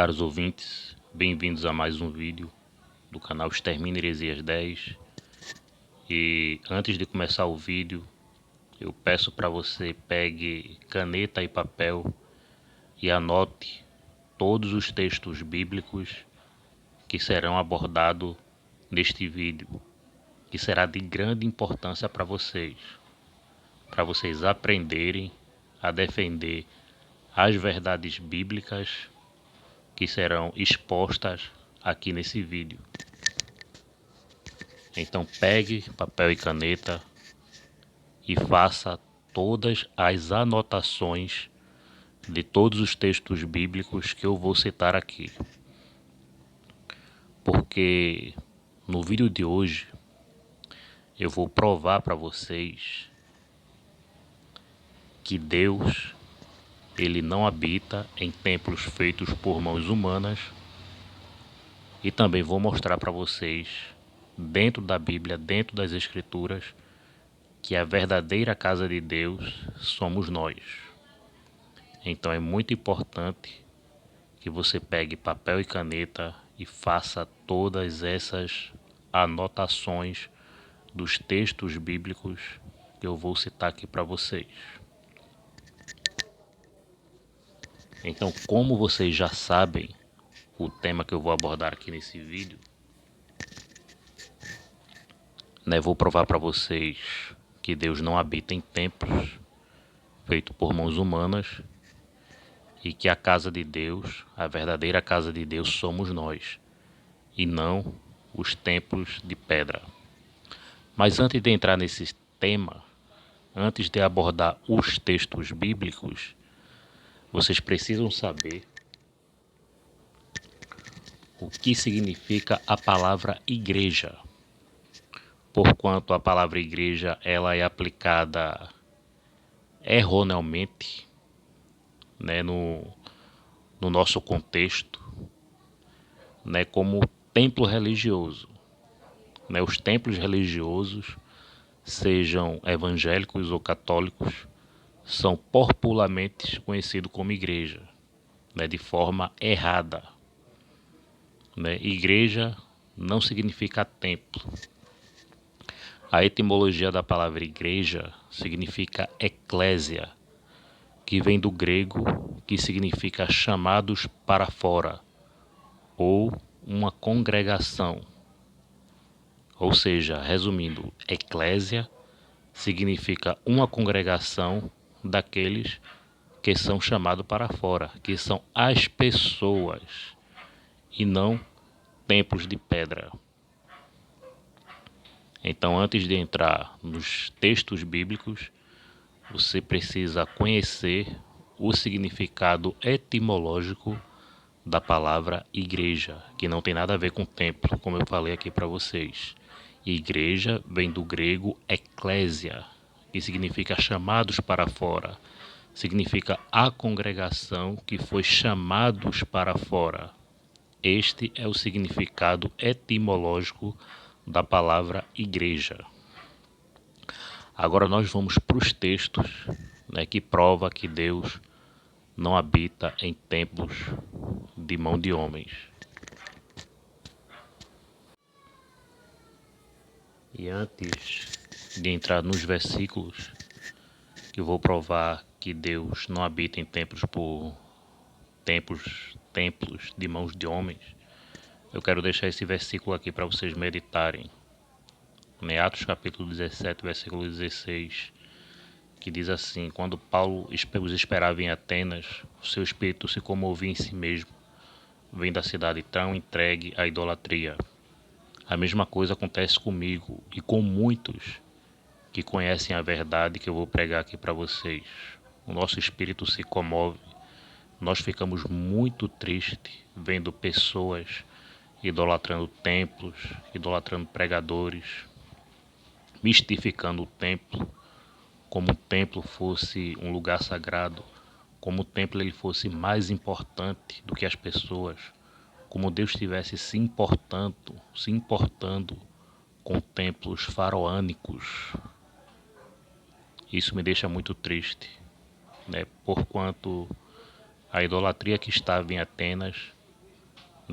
Caros ouvintes, bem-vindos a mais um vídeo do canal Extermina Heresias 10. E antes de começar o vídeo, eu peço para você pegue caneta e papel e anote todos os textos bíblicos que serão abordados neste vídeo, que será de grande importância para vocês aprenderem a defender as verdades bíblicas que serão expostas aqui nesse vídeo. Então pegue papel e caneta e faça todas as anotações de todos os textos bíblicos que eu vou citar aqui. Porque no vídeo de hoje eu vou provar para vocês que Deus, ele não habita em templos feitos por mãos humanas, e também vou mostrar para vocês, dentro da Bíblia, dentro das Escrituras, que a verdadeira casa de Deus somos nós. Então é muito importante que você pegue papel e caneta e faça todas essas anotações dos textos bíblicos que eu vou citar aqui para vocês. Então, como vocês já sabem o tema que eu vou abordar aqui nesse vídeo, vou provar para vocês que Deus não habita em templos feitos por mãos humanas e que a casa de Deus, a verdadeira casa de Deus, somos nós e não os templos de pedra. Mas antes de entrar nesse tema, antes de abordar os textos bíblicos, vocês precisam saber o que significa a palavra igreja. Porquanto a palavra igreja ela é aplicada erroneamente, no nosso contexto, como templo religioso. Os templos religiosos, sejam evangélicos ou católicos, são popularmente conhecidos como igreja, de forma errada. Igreja não significa templo. A etimologia da palavra igreja significa eclésia, que vem do grego, que significa chamados para fora, ou uma congregação. Ou seja, resumindo, eclésia significa uma congregação daqueles que são chamados para fora, que são as pessoas, e não templos de pedra. Então, antes de entrar nos textos bíblicos, você precisa conhecer o significado etimológico da palavra igreja, que não tem nada a ver com templo, como eu falei aqui para vocês. Igreja vem do grego eclésia, que significa chamados para fora, significa a congregação que foi chamados para fora. Este é o significado etimológico da palavra igreja. Agora nós vamos para os textos, que prova que Deus não habita em templos de mão de homens. E antes de entrar nos versículos, que eu vou provar que Deus não habita em templos de mãos de homens, eu quero deixar esse versículo aqui para vocês meditarem. Atos capítulo 17, versículo 16, que diz assim: quando Paulo os esperava em Atenas, o seu espírito se comovia em si mesmo, vem da cidade tão entregue à idolatria. A mesma coisa acontece comigo e com muitos que conhecem a verdade que eu vou pregar aqui para vocês. O nosso espírito se comove, nós ficamos muito tristes vendo pessoas idolatrando templos, idolatrando pregadores, mistificando o templo, como o templo fosse um lugar sagrado, como o templo ele fosse mais importante do que as pessoas, como Deus estivesse se importando com templos faraônicos. Isso me deixa muito triste, porquanto a idolatria que estava em Atenas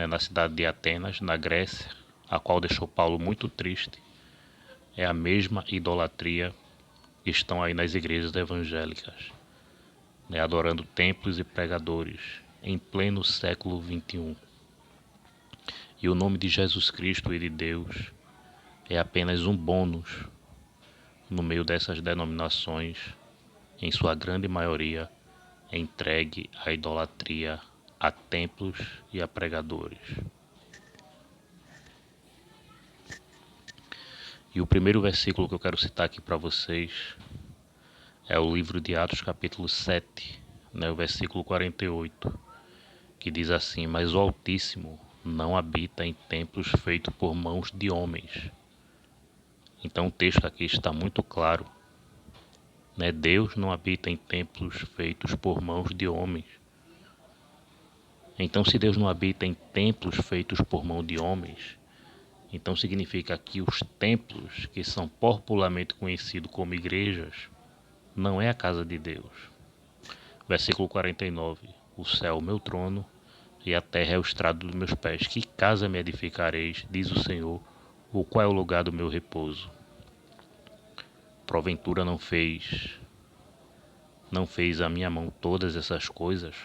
na cidade de Atenas, na Grécia, a qual deixou Paulo muito triste, é a mesma idolatria que estão aí nas igrejas evangélicas, adorando templos e pregadores em pleno século XXI. E o nome de Jesus Cristo e de Deus é apenas um bônus no meio dessas denominações, em sua grande maioria, entregue à idolatria, a templos e a pregadores. E o primeiro versículo que eu quero citar aqui para vocês é o livro de Atos, capítulo 7, o versículo 48, que diz assim: Mas o Altíssimo não habita em templos feitos por mãos de homens. Então o texto aqui está muito claro, Deus não habita em templos feitos por mãos de homens. Então, se Deus não habita em templos feitos por mão de homens, então significa que os templos, que são popularmente conhecidos como igrejas, não é a casa de Deus. Versículo 49. O céu é o meu trono e a terra é o estrado dos meus pés. Que casa me edificareis, diz o Senhor, ou qual é o lugar do meu repouso? Porventura não fez a minha mão todas essas coisas?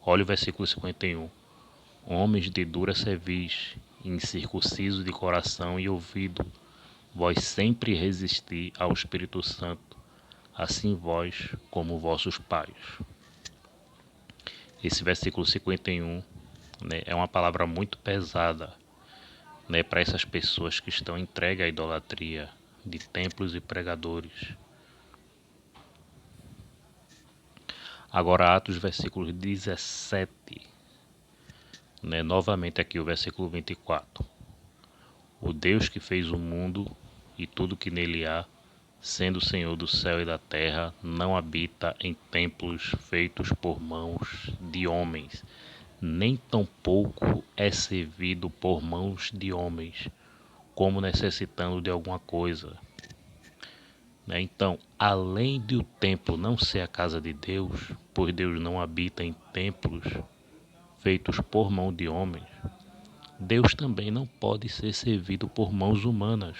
Olha o versículo 51. Homens de dura cerviz, incircuncisos de coração e ouvido, vós sempre resisti ao Espírito Santo, assim vós como vossos pais. Esse versículo 51 é uma palavra muito pesada, para essas pessoas que estão entregues à idolatria de templos e pregadores. Agora Atos, versículo 17, novamente aqui o versículo 24. O Deus que fez o mundo e tudo que nele há, sendo o Senhor do céu e da terra, não habita em templos feitos por mãos de homens, nem tampouco é servido por mãos de homens, como necessitando de alguma coisa. Então, além de o templo não ser a casa de Deus, pois Deus não habita em templos feitos por mão de homens, Deus também não pode ser servido por mãos humanas.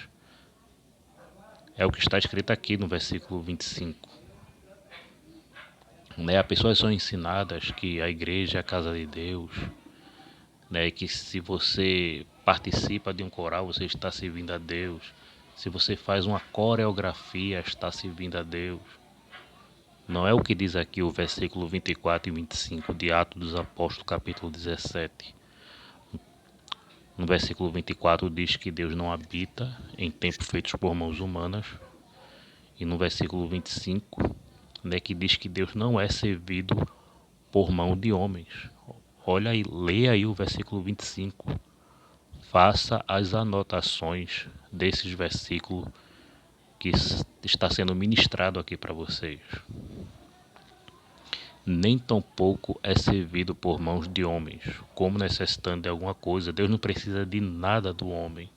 É o que está escrito aqui no versículo 25. As pessoas são ensinadas que a igreja é a casa de Deus, que se você participa de um coral, você está servindo a Deus. Se você faz uma coreografia, está servindo a Deus. Não é o que diz aqui o versículo 24 e 25 de Atos dos Apóstolos, capítulo 17. No versículo 24 diz que Deus não habita em templos feitos por mãos humanas. E no versículo 25, que diz que Deus não é servido por mão de homens. Olha aí, leia aí o versículo 25. Faça as anotações desses versículos que está sendo ministrado aqui para vocês. Nem tampouco é servido por mãos de homens, como necessitando de alguma coisa. Deus não precisa de nada do homem.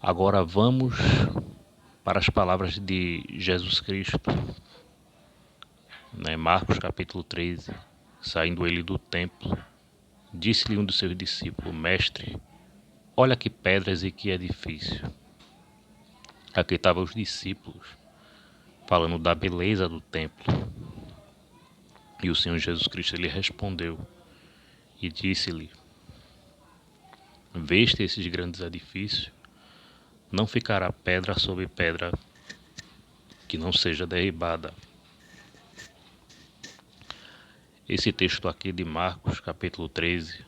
Agora vamos para as palavras de Jesus Cristo. Marcos capítulo 13, saindo ele do templo, disse-lhe um dos seus discípulos: Mestre, olha que pedras e que edifício. Aqui estavam os discípulos falando da beleza do templo. E o Senhor Jesus Cristo lhe respondeu e disse-lhe: Veste esses grandes edifícios? Não ficará pedra sobre pedra que não seja derribada. Esse texto aqui de Marcos, capítulo 13,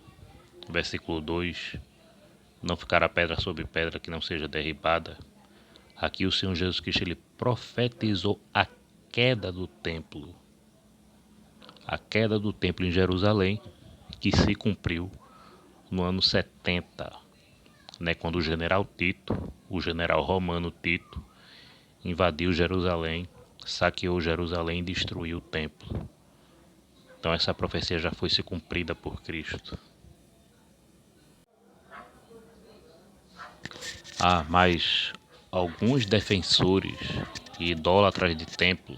versículo 2, não ficará pedra sobre pedra que não seja derribada. Aqui o Senhor Jesus Cristo ele profetizou a queda do templo. A queda do templo em Jerusalém, que se cumpriu no ano 70, quando o general Tito, o general romano Tito, invadiu Jerusalém, saqueou Jerusalém e destruiu o templo. Então essa profecia já foi se cumprida por Cristo. Mas alguns defensores e idólatras de templo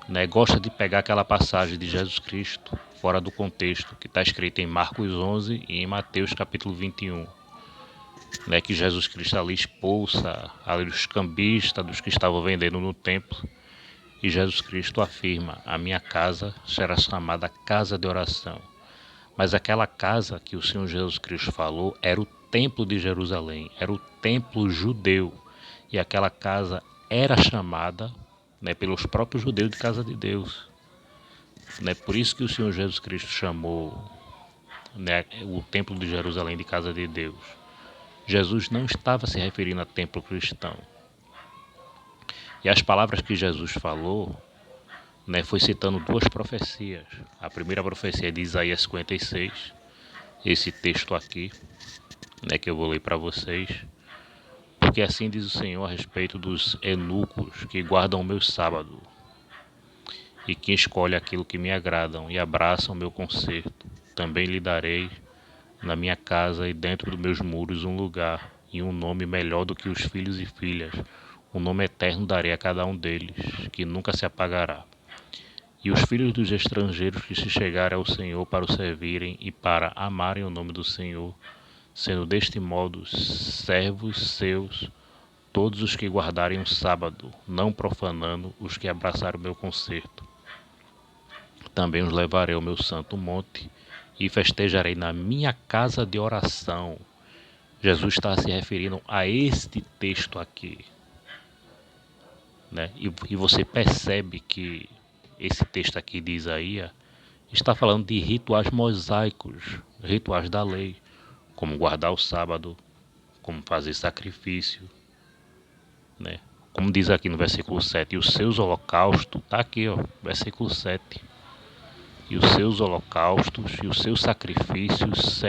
né, gosta de pegar aquela passagem de Jesus Cristo fora do contexto, que está escrita em Marcos 11 e em Mateus capítulo 21, né, que Jesus Cristo ali expulsa ali os cambistas, dos que estavam vendendo no templo, e Jesus Cristo afirma: a minha casa será chamada casa de oração. Mas aquela casa que o Senhor Jesus Cristo falou era o templo de Jerusalém, era o templo judeu, e aquela casa era chamada, né, pelos próprios judeus de casa de Deus. Né, por isso que o Senhor Jesus Cristo chamou, né, o templo de Jerusalém de casa de Deus. Jesus não estava se referindo a templo cristão. E as palavras que Jesus falou, né, foi citando duas profecias. A primeira profecia é de Isaías 56, esse texto aqui, né, que eu vou ler para vocês. Porque assim diz o Senhor a respeito dos eunucos que guardam o meu sábado e que escolhem aquilo que me agradam e abraçam o meu conserto. Também lhe darei na minha casa e dentro dos meus muros um lugar e um nome melhor do que os filhos e filhas. Um nome eterno darei a cada um deles, que nunca se apagará. E os filhos dos estrangeiros que se chegarem ao Senhor para o servirem e para amarem o nome do Senhor, sendo deste modo servos seus, todos os que guardarem o sábado, não profanando os que abraçaram o meu concerto. Também os levarei ao meu santo monte e festejarei na minha casa de oração. Jesus está se referindo a este texto aqui, né? E você percebe que esse texto aqui de Isaías está falando de rituais mosaicos, rituais da lei, como guardar o sábado, como fazer sacrifício, né? Como diz aqui no versículo 7, e os seus holocaustos, está aqui, ó, versículo 7, e os seus holocaustos e os seus sacrifícios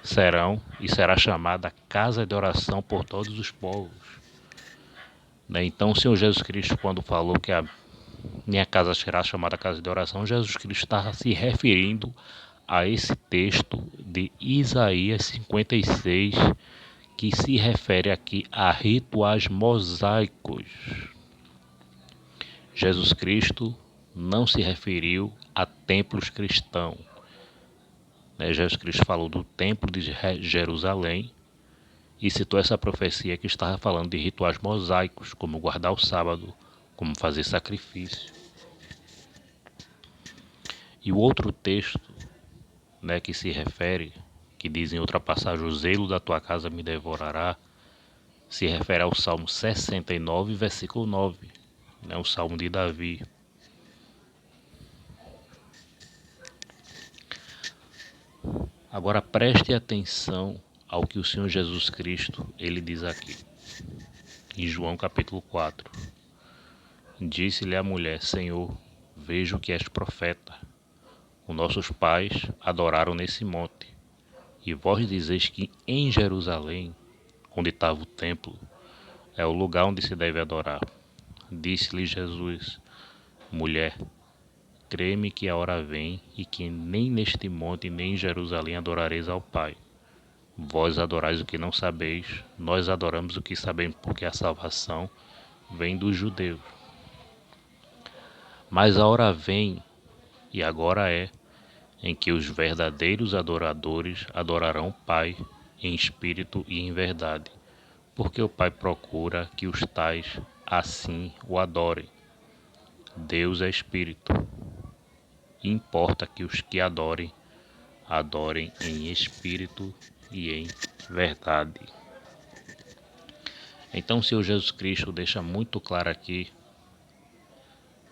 serão e será chamada casa de oração por todos os povos. Né? Então o Senhor Jesus Cristo, quando falou que a minha casa será chamada casa de oração, Jesus Cristo está se referindo a esse texto de Isaías 56, que se refere aqui a rituais mosaicos. Jesus Cristo não se referiu a templos cristãos. Jesus Cristo falou do templo de Jerusalém e citou essa profecia que estava falando de rituais mosaicos, como guardar o sábado, como fazer sacrifício. E o outro texto, né, que se refere, que diz em outra passagem, o zelo da tua casa me devorará, se refere ao Salmo 69, versículo 9, né, o Salmo de Davi. Agora preste atenção ao que o Senhor Jesus Cristo ele diz aqui, em João capítulo 4. Disse-lhe a mulher: Senhor, vejo que és profeta. Os nossos pais adoraram nesse monte, e vós dizeis que em Jerusalém, onde estava o templo, é o lugar onde se deve adorar. Disse-lhe Jesus: mulher, crê-me que a hora vem e que nem neste monte nem em Jerusalém adorareis ao Pai. Vós adorais o que não sabeis, nós adoramos o que sabemos, porque a salvação vem dos judeus. Mas a hora vem, e agora é, em que os verdadeiros adoradores adorarão o Pai em espírito e em verdade, porque o Pai procura que os tais assim o adorem. Deus é espírito, e importa que os que adorem em espírito e em verdade. Então o Senhor Jesus Cristo deixa muito claro aqui,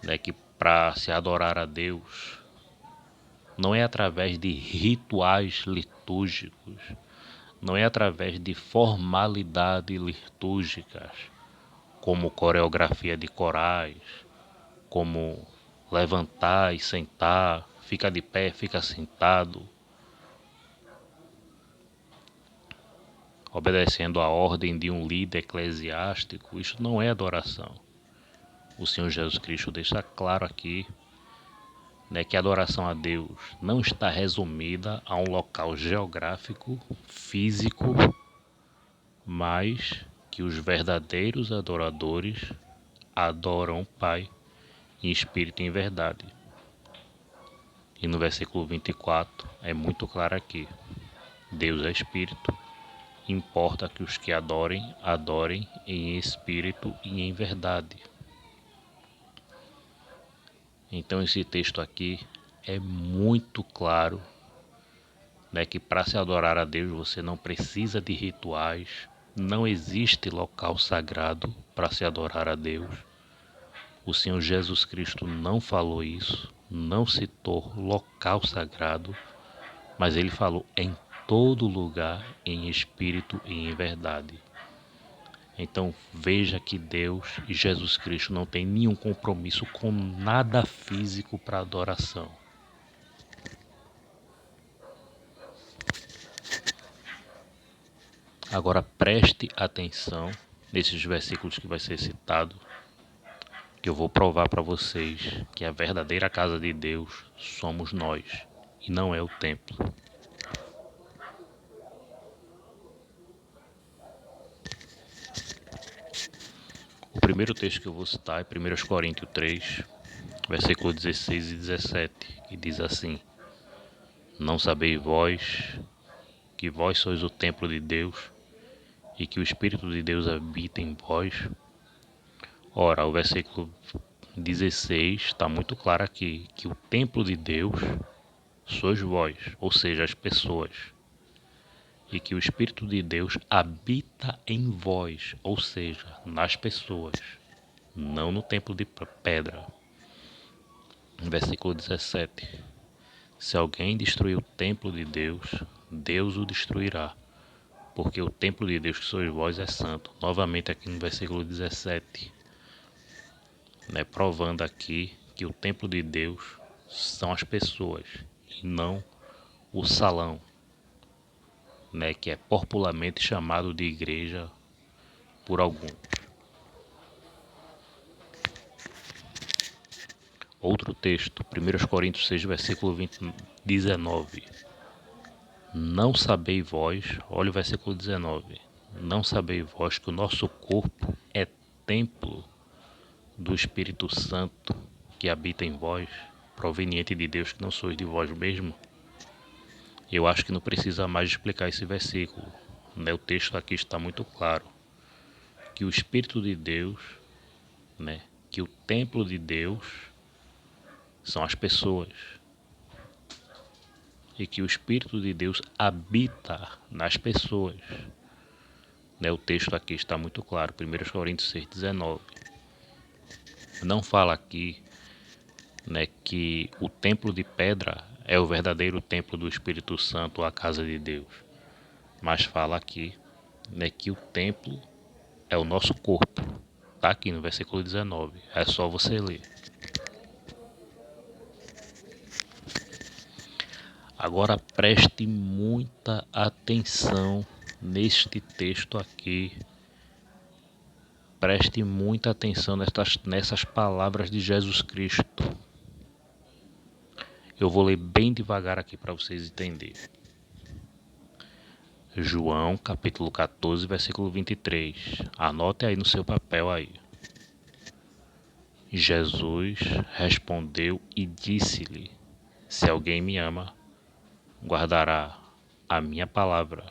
né, que para se adorar a Deus não é através de rituais litúrgicos, não é através de formalidades litúrgicas, como coreografia de corais, como levantar e sentar, fica de pé, fica sentado, obedecendo a ordem de um líder eclesiástico. Isso não é adoração. O Senhor Jesus Cristo deixa claro aqui, né, que a adoração a Deus não está resumida a um local geográfico, físico, mas que os verdadeiros adoradores adoram o Pai em espírito e em verdade. E no versículo 24 é muito claro aqui: Deus é espírito, importa que os que adorem, adorem em espírito e em verdade. Então esse texto aqui é muito claro, né, que para se adorar a Deus você não precisa de rituais, não existe local sagrado para se adorar a Deus. O Senhor Jesus Cristo não falou isso, não citou local sagrado, mas ele falou em todo lugar, em espírito e em verdade. Então veja que Deus e Jesus Cristo não têm nenhum compromisso com nada físico para adoração. Agora preste atenção nesses versículos que vai ser citado, que eu vou provar para vocês que a verdadeira casa de Deus somos nós e não é o templo. O primeiro texto que eu vou citar é 1 Coríntios 3, versículo 16 e 17, que diz assim: Não sabeis vós que vós sois o templo de Deus e que o Espírito de Deus habita em vós? Ora, o versículo 16 está muito claro aqui, que o templo de Deus sois vós, ou seja, as pessoas, e que o Espírito de Deus habita em vós, ou seja, nas pessoas, não no templo de pedra. Versículo 17: Se alguém destruir o templo de Deus, Deus o destruirá, porque o templo de Deus que sois vós é santo. Novamente aqui no versículo 17, né, provando aqui que o templo de Deus são as pessoas e não o salão, né, que é popularmente chamado de igreja por alguns. Outro texto, 1 Coríntios 6, versículo 19. Não sabeis vós, olha o versículo 19, não sabeis vós que o nosso corpo é templo do Espírito Santo que habita em vós, proveniente de Deus, que não sois de vós mesmo? Eu acho que não precisa mais explicar esse versículo, né? O texto aqui está muito claro, que o Espírito de Deus, né, que o templo de Deus são as pessoas, e que o Espírito de Deus habita nas pessoas, né? O texto aqui está muito claro, 1 Coríntios 6, 19. Não fala aqui, né, que o templo de pedra é o verdadeiro templo do Espírito Santo, a casa de Deus, mas fala aqui, né, que o templo é o nosso corpo. Está aqui no versículo 19, é só você ler. Agora preste muita atenção neste texto aqui. Preste muita atenção nessas palavras de Jesus Cristo. Eu vou ler bem devagar aqui para vocês entenderem. João, capítulo 14, versículo 23. Anote aí no seu papel aí. Jesus respondeu e disse-lhe: Se alguém me ama, guardará a minha palavra,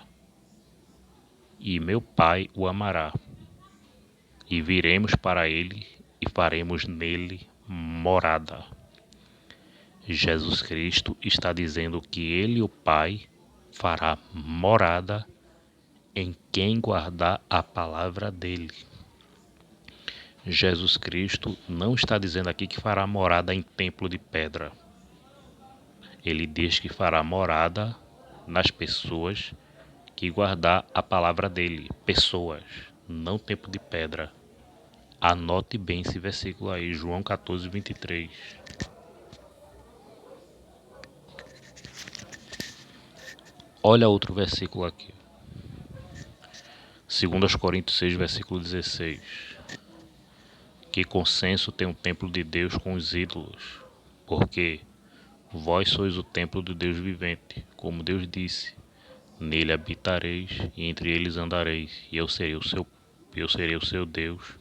e meu Pai o amará, e viremos para ele e faremos nele morada. Jesus Cristo está dizendo que ele, o Pai, fará morada em quem guardar a palavra dele. Jesus Cristo não está dizendo aqui que fará morada em templo de pedra. Ele diz que fará morada nas pessoas que guardar a palavra dele. Pessoas, não templo de pedra. Anote bem esse versículo aí, João 14, 23. Olha outro versículo aqui. 2 Coríntios 6, versículo 16. Que consenso tem o templo de Deus com os ídolos? Porque vós sois o templo do Deus vivente, como Deus disse: Nele habitareis e entre eles andareis, e eu serei o seu Deus,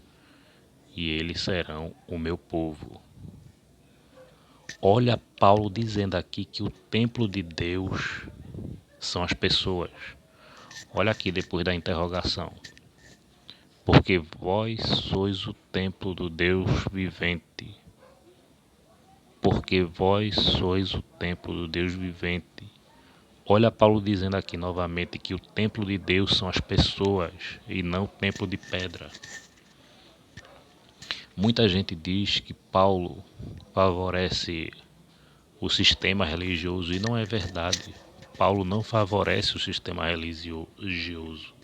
e eles serão o meu povo. Olha Paulo dizendo aqui que o templo de Deus são as pessoas. Olha aqui depois da interrogação. Porque vós sois o templo do Deus vivente. Porque vós sois o templo do Deus vivente. Olha Paulo dizendo aqui novamente que o templo de Deus são as pessoas e não o templo de pedra. Muita gente diz que Paulo favorece o sistema religioso e não é verdade. Paulo não favorece o sistema religioso.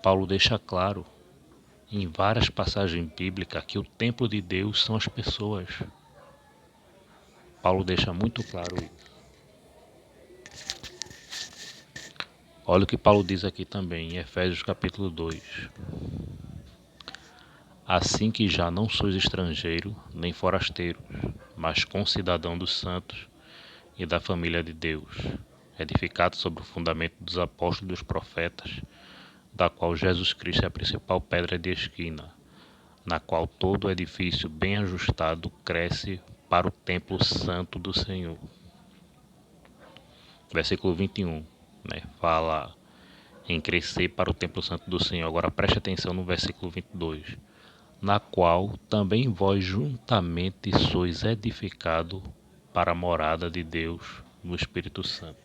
Paulo deixa claro em várias passagens bíblicas que o templo de Deus são as pessoas. Paulo deixa muito claro isso. Olha o que Paulo diz aqui também em Efésios capítulo 2. Assim que já não sois estrangeiro nem forasteiro, mas concidadão dos santos e da família de Deus, edificado sobre o fundamento dos apóstolos e dos profetas, da qual Jesus Cristo é a principal pedra de esquina, na qual todo o edifício bem ajustado cresce para o templo santo do Senhor. Versículo 21, fala em crescer para o templo santo do Senhor. Agora preste atenção no versículo 22. Na qual também vós juntamente sois edificado para a morada de Deus no Espírito Santo.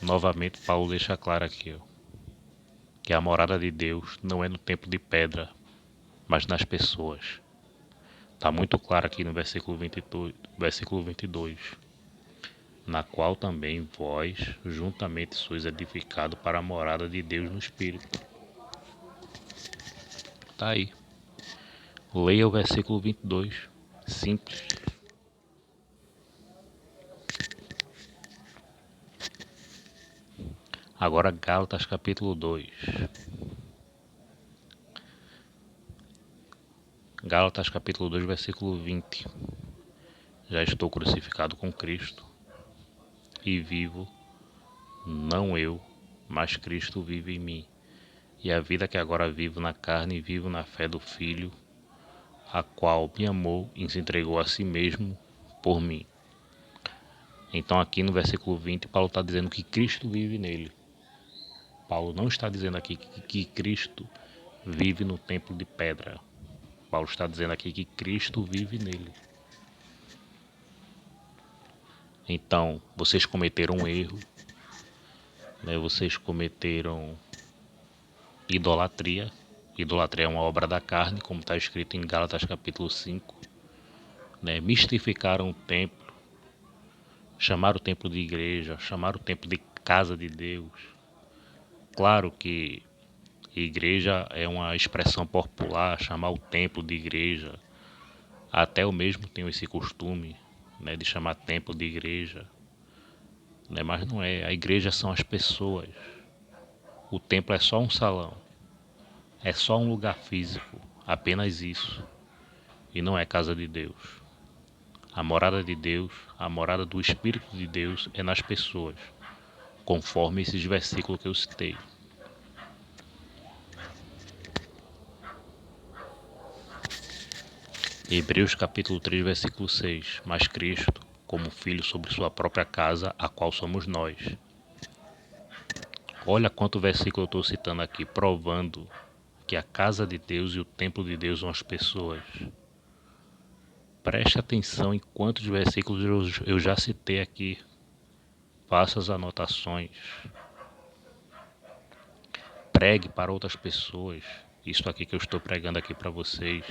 Novamente Paulo deixa claro aqui, que a morada de Deus não é no templo de pedra, mas nas pessoas. Está muito claro aqui no versículo 22. Na qual também vós juntamente sois edificados para a morada de Deus no Espírito. Está aí. Leia o versículo 22. Simples. Agora Gálatas capítulo 2. Gálatas capítulo 2, versículo 20. Já estou crucificado com Cristo e vivo, não eu, mas Cristo vive em mim. E a vida que agora vivo na carne, vivo na fé do Filho, a qual me amou e se entregou a si mesmo por mim. Então aqui no versículo 20, Paulo está dizendo que Cristo vive nele. Paulo não está dizendo aqui que Cristo vive no templo de pedra. Paulo está dizendo aqui que Cristo vive nele. Então, vocês cometeram um erro, vocês cometeram idolatria. Idolatria é uma obra da carne, como está escrito em Gálatas capítulo 5. Mistificaram o templo, chamaram o templo de igreja, chamaram o templo de casa de Deus. Claro que igreja é uma expressão popular, chamar o templo de igreja. Até eu mesmo tenho esse costume, de chamar templo de igreja. Mas não é, a igreja são as pessoas. O templo é só um salão, é só um lugar físico, apenas isso. E não é casa de Deus. A morada de Deus, a morada do Espírito de Deus é nas pessoas, conforme esses versículos que eu citei. Hebreus capítulo 3, versículo 6. Mas Cristo, como Filho sobre sua própria casa, a qual somos nós. Olha quanto versículo eu estou citando aqui, provando que a casa de Deus e o templo de Deus são as pessoas. Preste atenção em quantos versículos eu já citei aqui. Faça as anotações. Pregue para outras pessoas. Isso aqui que eu estou pregando aqui para vocês.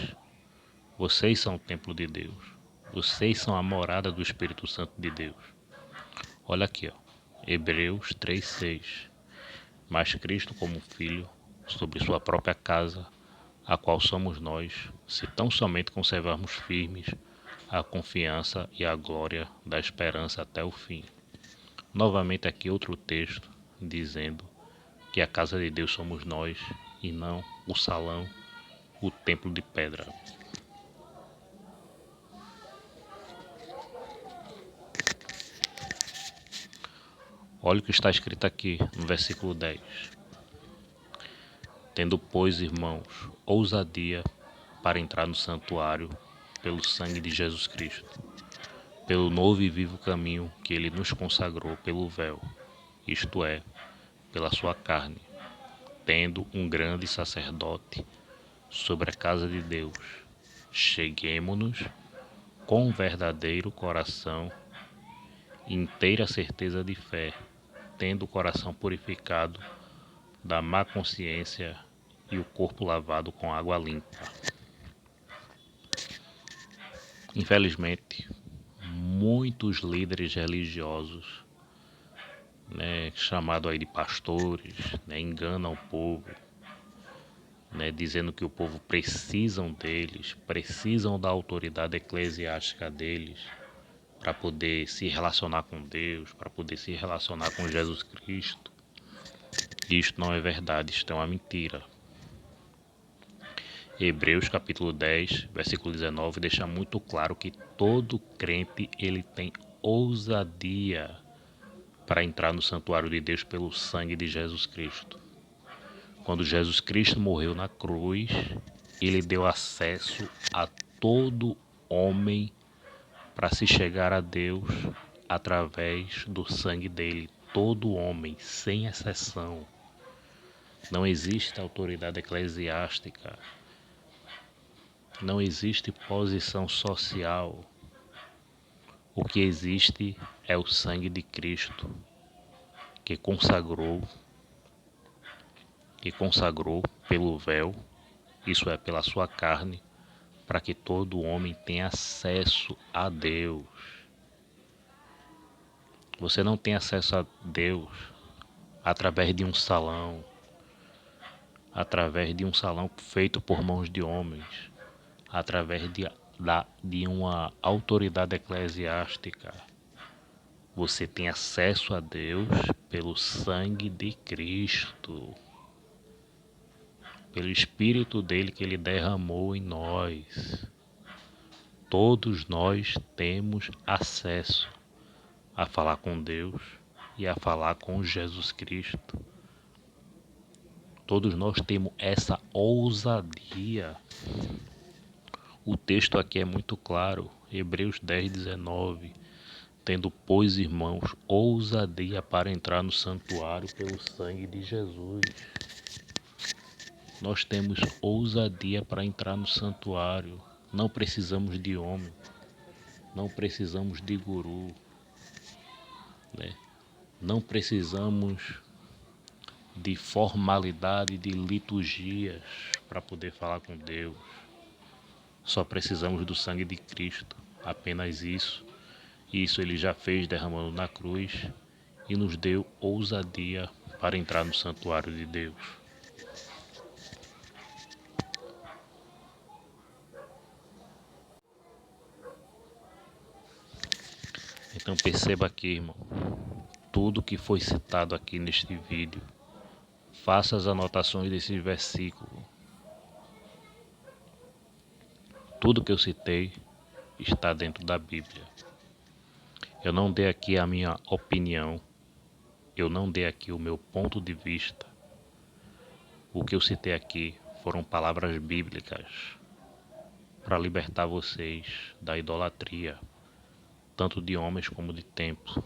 Vocês são o templo de Deus. Vocês são a morada do Espírito Santo de Deus. Olha aqui, Hebreus 3:6. Mas Cristo como Filho sobre sua própria casa, a qual somos nós, se tão somente conservarmos firmes a confiança e a glória da esperança até o fim. Novamente aqui outro texto dizendo que a casa de Deus somos nós e não o salão, o templo de pedra. Olha o que está escrito aqui no versículo 10. Tendo, pois, irmãos, ousadia para entrar no santuário pelo sangue de Jesus Cristo, pelo novo e vivo caminho que ele nos consagrou pelo véu, isto é, pela sua carne, tendo um grande sacerdote sobre a casa de Deus. Cheguemo-nos com um verdadeiro coração, inteira certeza de fé, tendo o coração purificado da má consciência e o corpo lavado com água limpa. Infelizmente, muitos líderes religiosos, chamado aí de pastores, enganam o povo, dizendo que o povo precisam deles, precisam da autoridade eclesiástica deles para poder se relacionar com Deus, para poder se relacionar com Jesus Cristo. Isto não é verdade, isto é uma mentira. Hebreus capítulo 10, versículo 19, deixa muito claro que todo crente ele tem ousadia para entrar no santuário de Deus pelo sangue de Jesus Cristo. Quando Jesus Cristo morreu na cruz, ele deu acesso a todo homem para se chegar a Deus através do sangue dele. Todo homem, sem exceção. Não existe autoridade eclesiástica. Não existe posição social. O que existe é o sangue de Cristo, que consagrou pelo véu, isso é, pela sua carne, para que todo homem tenha acesso a Deus. Você não tem acesso a Deus através de um salão, feito por mãos de homens, através de uma autoridade eclesiástica. Você tem acesso a Deus pelo sangue de Cristo, pelo Espírito dele que ele derramou em nós. Todos nós temos acesso a falar com Deus e a falar com Jesus Cristo. Todos nós temos essa ousadia. O texto aqui é muito claro, Hebreus 10, 19. Tendo, pois, irmãos, ousadia para entrar no santuário pelo sangue de Jesus. Nós temos ousadia para entrar no santuário. Não precisamos de homem, não precisamos de guru, não precisamos de formalidade, de liturgias para poder falar com Deus. Só precisamos do sangue de Cristo, apenas isso. Isso ele já fez derramando na cruz e nos deu ousadia para entrar no santuário de Deus. Então perceba aqui, irmão, tudo que foi citado aqui neste vídeo, faça as anotações desse versículo. Tudo que eu citei está dentro da Bíblia. Eu não dei aqui a minha opinião, eu não dei aqui o meu ponto de vista. O que eu citei aqui foram palavras bíblicas para libertar vocês da idolatria, tanto de homens como de templo.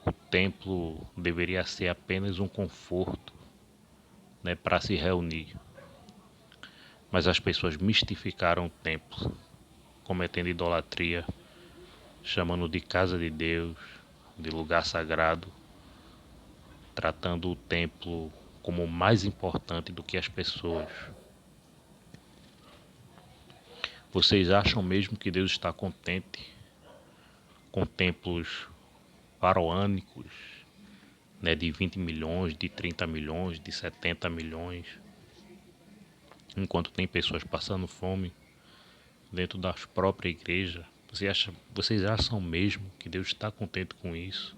O templo deveria ser apenas um conforto, para se reunir. Mas as pessoas mistificaram o templo, cometendo idolatria, chamando de casa de Deus, de lugar sagrado, tratando o templo como mais importante do que as pessoas. Vocês acham mesmo que Deus está contente com templos faraônicos, de 20 milhões, de 30 milhões, de 70 milhões, enquanto tem pessoas passando fome dentro das próprias igrejas? Vocês acham mesmo que Deus está contente com isso?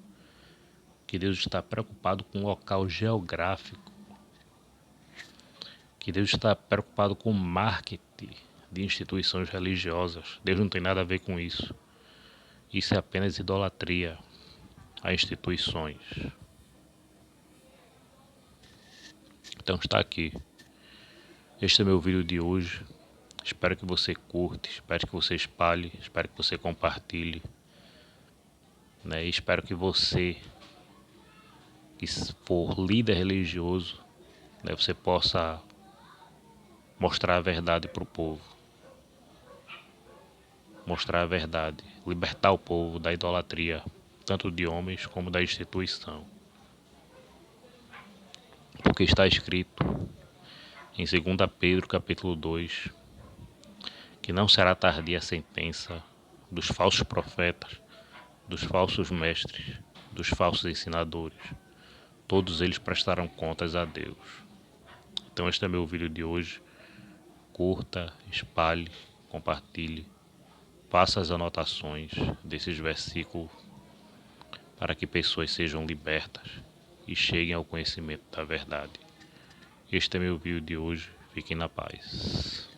Que Deus está preocupado com o local geográfico? Que Deus está preocupado com o marketing de instituições religiosas? Deus não tem nada a ver com isso. Isso é apenas idolatria a instituições. Então está aqui. Este é meu vídeo de hoje. Espero que você curte, espero que você espalhe, espero que você compartilhe, né? E espero que você, que for líder religioso, né, você possa mostrar a verdade para o povo, mostrar a verdade, libertar o povo da idolatria, tanto de homens como da instituição. Porque está escrito em 2 Pedro capítulo 2, que não será tardia a sentença dos falsos profetas, dos falsos mestres, dos falsos ensinadores. Todos eles prestarão contas a Deus. Então este é meu vídeo de hoje. Curta, espalhe, compartilhe, faça as anotações desses versículos para que pessoas sejam libertas e cheguem ao conhecimento da verdade. Este é meu vídeo de hoje. Fiquem na paz.